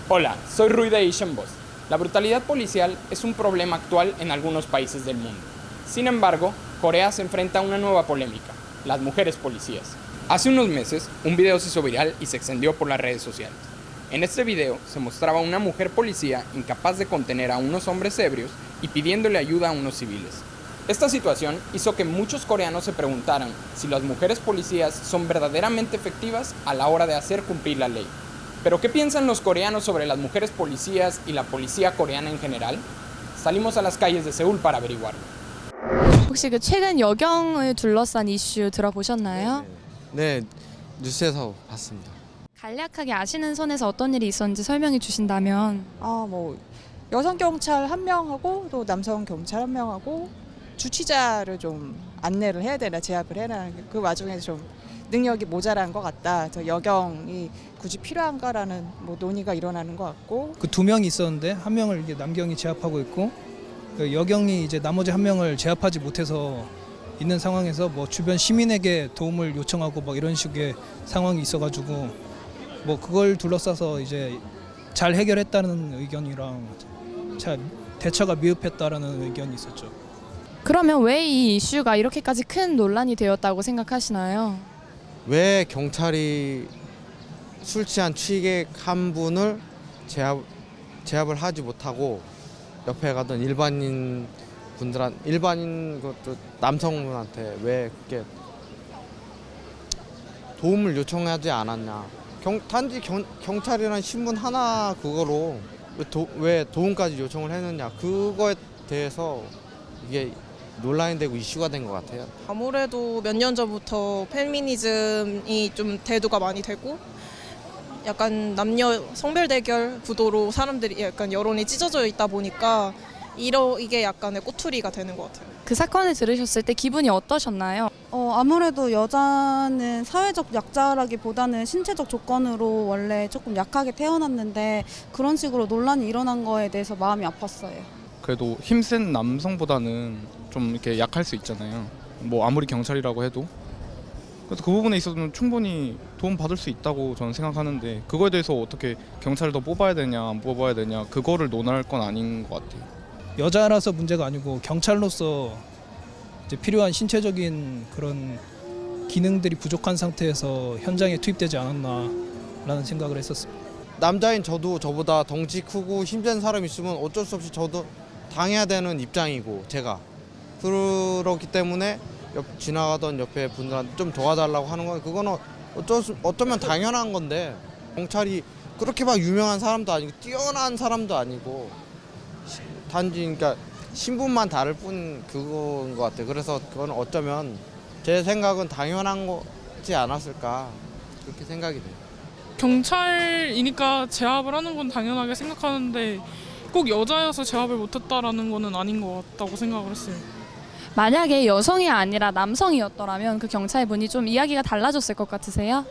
Hola, soy Rui de Asian Boss. La brutalidad policial es un problema actual en algunos países del mundo. Sin embargo, Corea se enfrenta a una nueva polémica, las mujeres policías. Hace unos meses, un video se hizo viral y se extendió por las redes sociales. En este video se mostraba a una mujer policía incapaz de contener a unos hombres ebrios y pidiéndole ayuda a unos civiles. Esta situación hizo que muchos coreanos se preguntaran si las mujeres policías son verdaderamente efectivas a la hora de hacer cumplir la ley. ¿Pero qué piensan los coreanos sobre las mujeres policías y la policía coreana en general? Salimos a las calles de Seúl para averiguarlo. 혹시 그 최근 여경을 둘러싼 이슈 들어보셨나요? 네, 뉴스에서 봤습니다. 간략하게 아시는 선에서 어떤 일이 있었는지 설명해 주신다면. 뭐 여성 경찰 한 명하고 또 남성 경찰 한 명하고 주치자를 좀 안내를 해야 되나 제압을 해나 그 와중에 좀 능력이 모자란 것 같다. 여경이 굳이 필요한가라는 뭐 논의가 일어나는 것 같고. 그 두 명이 있었는데 한 명을 이게 남경이 제압하고 있고 그 여경이 이제 나머지 한 명을 제압하지 못해서 있는 상황에서 뭐 주변 시민에게 도움을 요청하고 뭐 이런 식의 상황이 있어가지고 뭐 그걸 둘러싸서 이제 잘 해결했다는 의견이랑 대처가 미흡했다라는 의견이 있었죠. 그러면 왜 이 이슈가 이렇게까지 큰 논란이 되었다고 생각하시나요? 왜 경찰이 술 취한 취객 한 분을 제압을 하지 못하고 옆에 가던 일반인 것도 남성분한테 왜 그렇게 도움을 요청하지 않았냐? 단지 경찰이라는 신분 하나 그거로 왜 도움까지 요청을 했느냐? 그거에 대해서 이게 논란이 되고 이슈가 된 것 같아요. 아무래도 몇 년 전부터 페미니즘이 좀 대두가 많이 되고 약간 남녀 성별 대결 구도로 사람들이 약간 여론이 찢어져 있다 보니까 이게 약간의 꼬투리가 되는 것 같아요. 그 사건을 들으셨을 때 기분이 어떠셨나요? 아무래도 여자는 사회적 약자라기보다는 신체적 조건으로 원래 조금 약하게 태어났는데 그런 식으로 논란이 일어난 거에 대해서 마음이 아팠어요. 그래도 힘센 남성보다는 좀 이렇게 약할 수 있잖아요. 뭐 아무리 경찰이라고 해도. 그래서 그 부분에 있어서는 충분히 도움 받을 수 있다고 저는 생각하는데 그거에 대해서 어떻게 경찰을 더 뽑아야 되냐 안 뽑아야 되냐 그거를 논할 건 아닌 것 같아요. 여자라서 문제가 아니고 경찰로서 이제 필요한 신체적인 그런 기능들이 부족한 상태에서 현장에 투입되지 않았나라는 생각을 했었습니다. 남자인 저도 저보다 덩치 크고 힘센 사람 있으면 어쩔 수 없이 저도 당해야 되는 입장이고 제가 그렇기 때문에 지나가던 옆에 분들한테 좀 도와달라고 하는 건 그거는 어쩌면 당연한 건데 경찰이 그렇게 막 유명한 사람도 아니고 뛰어난 사람도 아니고 단지 그러니까 신분만 다를 뿐 그거인 것 같아요. 그래서 그건 어쩌면 제 생각은 당연한 거지 않았을까 그렇게 생각이 돼요. 경찰이니까 제압을 하는 건 당연하게 생각하는데 꼭 여자여서 제압을 못했다라는 거는 아닌 것 같다고 생각을 했어요. 만약에 여성이 아니라 남성이었더라면 그 경찰분이 좀 이야기가 달라졌을 것 같으세요?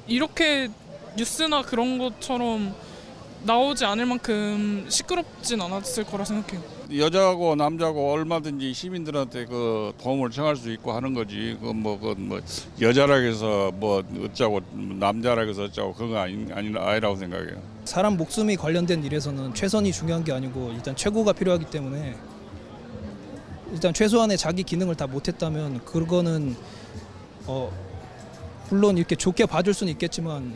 이렇게 뉴스나 그런 것처럼 나오지 않을 만큼 시끄럽진 않았을 거라 생각해요. 여자고 남자고 얼마든지 시민들한테 그 도움을 청할 수 있고 하는 거지. 그 여자라 해서 뭐 어쩌고 남자라 해서 어쩌고 그런 거 아니라고 생각해요. 사람 목숨이 관련된 일에서는 최선이 중요한 게 아니고 일단 최고가 필요하기 때문에 일단 최소한의 자기 기능을 다 못했다면 그거는 물론 이렇게 좋게 봐줄 수는 있겠지만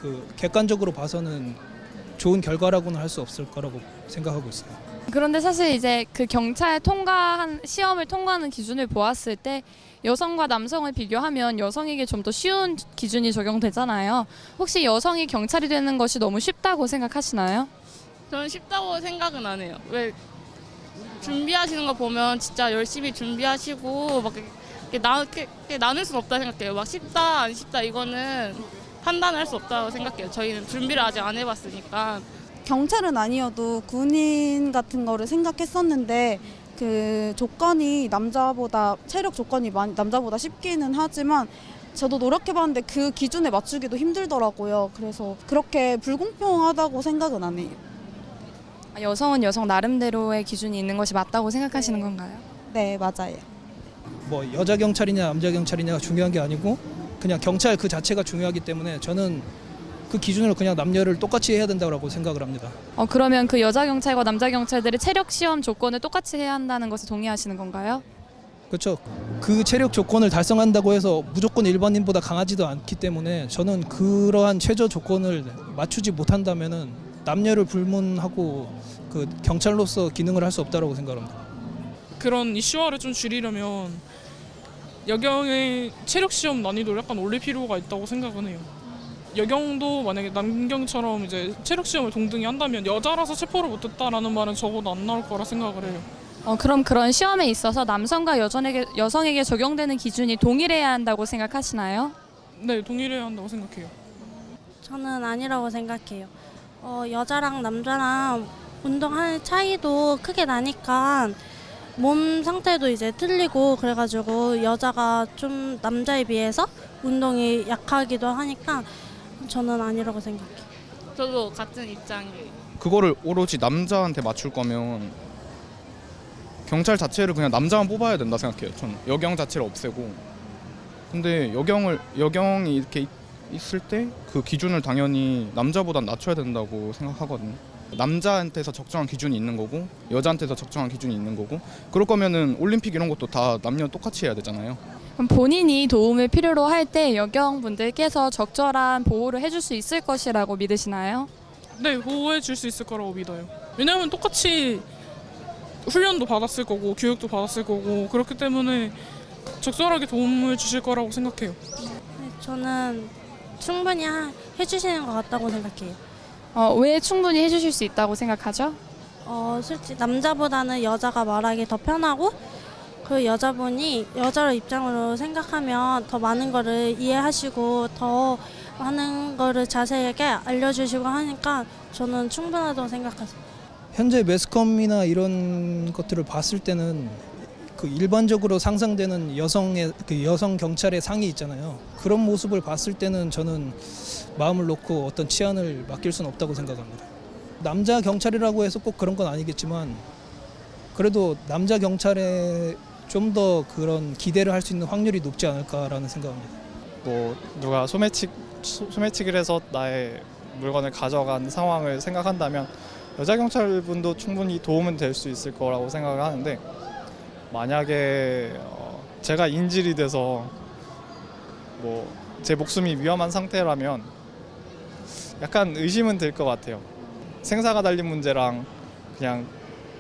그 객관적으로 봐서는 좋은 결과라고는 할 수 없을 거라고 생각하고 있어요. 그런데 사실 이제 그 경찰 시험을 통과하는 기준을 보았을 때 여성과 남성을 비교하면 여성에게 좀 더 쉬운 기준이 적용되잖아요. 혹시 여성이 경찰이 되는 것이 너무 쉽다고 생각하시나요? 저는 쉽다고 생각은 안 해요. 왜 준비하시는 거 보면 진짜 열심히 준비하시고 막 이렇게 나눌 수는 없다 생각해요. 막 쉽다 안 쉽다 이거는 판단할 수 없다고 생각해요. 저희는 준비를 아직 안 해봤으니까. 경찰은 아니어도 군인 같은 거를 생각했었는데 그 조건이 체력 조건이 남자보다 쉽기는 하지만 저도 노력해봤는데 그 기준에 맞추기도 힘들더라고요. 그래서 그렇게 불공평하다고 생각은 안 해요. 여성은 여성 나름대로의 기준이 있는 것이 맞다고 생각하시는 건가요? 네, 맞아요. 뭐 여자 경찰이냐 남자 경찰이냐가 중요한 게 아니고 그냥 경찰 그 자체가 중요하기 때문에 저는 그 기준으로 그냥 남녀를 똑같이 해야 된다고 생각을 합니다. 그러면 그 여자 경찰과 남자 경찰들의 체력 시험 조건을 똑같이 해야 한다는 것에 동의하시는 건가요? 그렇죠. 그 체력 조건을 달성한다고 해서 무조건 일반인보다 강하지도 않기 때문에 저는 그러한 최저 조건을 맞추지 못한다면은 남녀를 불문하고 그 경찰로서 기능을 할 수 없다고 생각합니다. 그런 이슈화를 좀 줄이려면 여경의 체력 시험 난이도를 약간 올릴 필요가 있다고 생각은 해요. 여경도 만약에 남경처럼 이제 체력 시험을 동등히 한다면 여자라서 체포를 못했다라는 말은 적어도 안 나올 거라 생각을 해요. 그럼 그런 시험에 있어서 남성과 여성에게 적용되는 기준이 동일해야 한다고 생각하시나요? 네, 동일해야 한다고 생각해요. 저는 아니라고 생각해요. 여자랑 남자랑 운동하는 차이도 크게 나니까 몸 상태도 이제 틀리고 그래가지고 여자가 좀 남자에 비해서 운동이 약하기도 하니까 저는 아니라고 생각해요. 저도 같은 입장이에요. 그거를 오로지 남자한테 맞출 거면 경찰 자체를 그냥 남자만 뽑아야 된다 생각해요. 저는 여경 자체를 없애고. 근데 여경이 이렇게 있을 때 그 기준을 당연히 남자보단 낮춰야 된다고 생각하거든요. 남자한테서 적정한 기준이 있는 거고 여자한테서 적정한 기준이 있는 거고 그럴 거면은 올림픽 이런 것도 다 남녀 똑같이 해야 되잖아요. 그럼 본인이 도움을 필요로 할 때 여경분들께서 적절한 보호를 해줄 수 있을 것이라고 믿으시나요? 네, 보호해 줄 수 있을 거라고 믿어요. 왜냐하면 똑같이 훈련도 받았을 거고 교육도 받았을 거고 그렇기 때문에 적절하게 도움을 주실 거라고 생각해요. 네, 저는 충분히 해주시는 것 같다고 생각해요. 왜 충분히 해주실 수 있다고 생각하죠? 솔직히 남자보다는 여자가 말하기 더 편하고 그 여자분이 여자로 입장으로 생각하면 더 많은 거를 이해하시고 더 많은 거를 자세하게 알려주시고 하니까 저는 충분하다고 생각하세요. 현재 매스컴이나 이런 것들을 봤을 때는 그 일반적으로 상상되는 여성 경찰의 상이 있잖아요. 그런 모습을 봤을 때는 저는 마음을 놓고 어떤 치안을 맡길 수는 없다고 생각합니다. 남자 경찰이라고 해서 꼭 그런 건 아니겠지만 그래도 남자 경찰에 좀 더 그런 기대를 할 수 있는 확률이 높지 않을까라는 생각합니다. 뭐 누가 소매치기를 해서 나의 물건을 가져간 상황을 생각한다면 여자 경찰분도 충분히 도움은 될 수 있을 거라고 생각을 하는데 만약에 제가 인질이 돼서 뭐 제 목숨이 위험한 상태라면 약간 의심은 들 것 같아요. 생사가 달린 문제랑 그냥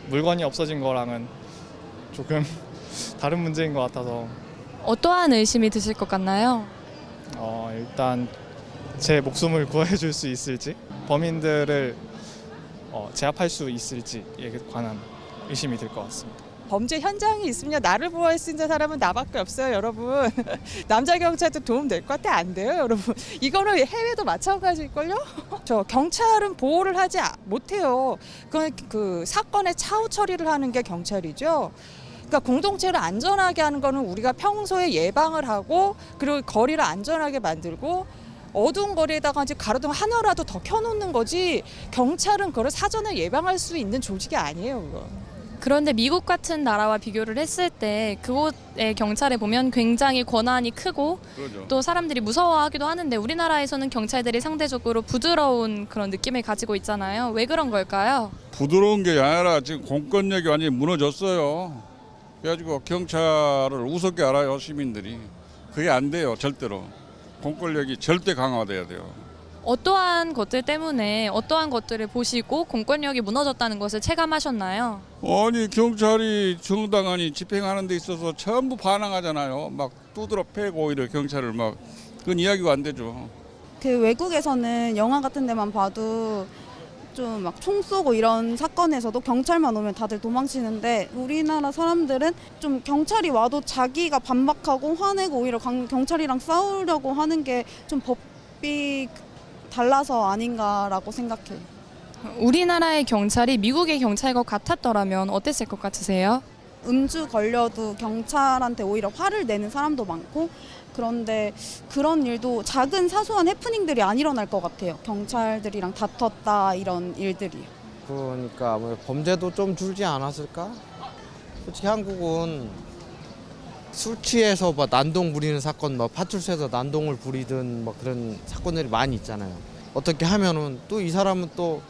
물건이 없어진 거랑은 조금 다른 문제인 것 같아서 어떠한 의심이 드실 것 같나요? 일단 제 목숨을 구해줄 수 있을지 범인들을 제압할 수 있을지에 관한 의심이 들 것 같습니다. 범죄 현장에 있으면 나를 보호할 수 있는 사람은 나밖에 없어요, 여러분. 남자 경찰도 도움 될 것 같아? 안 돼요, 여러분. 이거는 해외도 마찬가지일걸요? 저 경찰은 보호를 하지 못해요. 그건 그 사건의 차후 처리를 하는 게 경찰이죠. 그러니까 공동체를 안전하게 하는 거는 우리가 평소에 예방을 하고 그리고 거리를 안전하게 만들고 어두운 거리에다가 이제 가로등 하나라도 더 켜놓는 거지 경찰은 그걸 사전에 예방할 수 있는 조직이 아니에요, 그거. 그런데 미국 같은 나라와 비교를 했을 때 그곳의 경찰에 보면 굉장히 권한이 크고 그러죠. 또 사람들이 무서워하기도 하는데 우리나라에서는 경찰들이 상대적으로 부드러운 그런 느낌을 가지고 있잖아요. 왜 그런 걸까요? 부드러운 게 아니라 지금 공권력이 완전히 무너졌어요. 그래가지고 경찰을 우습게 알아요, 시민들이. 그게 안 돼요, 절대로. 공권력이 절대 강화돼야 돼요. 어떠한 것들 때문에 어떠한 것들을 보시고 공권력이 무너졌다는 것을 체감하셨나요? 아니 경찰이 정당하니 집행하는 데 있어서 전부 반항하잖아요. 막 두드러 패고 이래 경찰을 막 그건 이야기가 안 되죠. 그 외국에서는 영화 같은 데만 봐도 좀 막 총 쏘고 이런 사건에서도 경찰만 오면 다들 도망치는데 우리나라 사람들은 좀 경찰이 와도 자기가 반박하고 화내고 오히려 경찰이랑 싸우려고 하는 게 좀 법이 달라서 아닌가라고 생각해요. 우리나라의 경찰이 미국의 경찰과 같았더라면 어땠을 것 같으세요? 음주 걸려도 경찰한테 오히려 화를 내는 사람도 많고 그런데 그런 일도 작은 사소한 해프닝들이 안 일어날 것 같아요. 경찰들이랑 다퉜다 이런 일들이. 그러니까 뭐 범죄도 좀 줄지 않았을까? 솔직히 한국은 술 취해서 막 난동 부리는 사건, 막 파출소에서 난동을 부리든 막 그런 사건들이 많이 있잖아요. 어떻게 하면은 또 이 사람은 또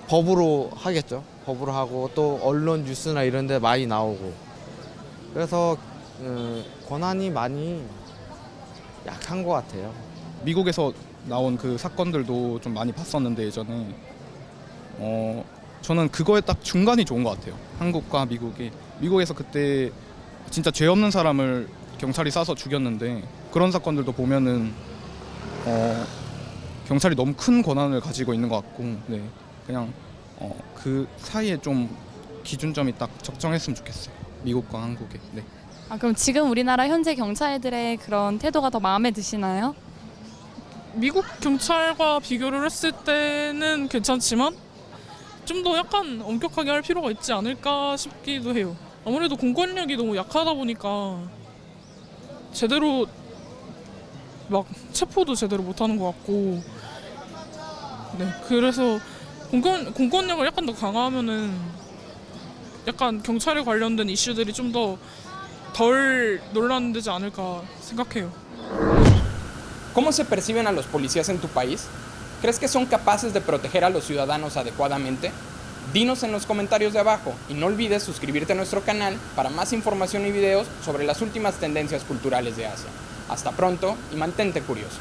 법으로 하겠죠. 법으로 하고 또 언론 뉴스나 이런 데 많이 나오고. 그래서 권한이 많이 약한 것 같아요. 미국에서 나온 그 사건들도 좀 많이 봤었는데 예전에 저는 그거에 딱 중간이 좋은 것 같아요. 한국과 미국이. 미국에서 그때 진짜 죄 없는 사람을 경찰이 쏴서 죽였는데 그런 사건들도 보면은 경찰이 너무 큰 권한을 가지고 있는 것 같고, 네, 그냥 그 사이에 좀 기준점이 딱 적정했으면 좋겠어요. 미국과 한국에. 네. 아, 그럼 지금 우리나라 현재 경찰들의 그런 태도가 더 마음에 드시나요? 미국 경찰과 비교를 했을 때는 괜찮지만 좀 더 약간 엄격하게 할 필요가 있지 않을까 싶기도 해요. 아무래도 공권력이 너무 약하다 보니까 제대로 막 체포도 제대로 못하는 것 같고, 네, 그래서 공권력을 약간 더 강화하면은 약간 경찰에 관련된 이슈들이 좀 더 덜 논란되지 않을까 생각해요. ¿Cómo se perciben a los policías en tu país? ¿Crees que son capaces de proteger a los ciudadanos adecuadamente? Dinos en los comentarios de abajo y no olvides suscribirte a nuestro canal para más información y videos sobre las últimas tendencias culturales de Asia. Hasta pronto y mantente curioso.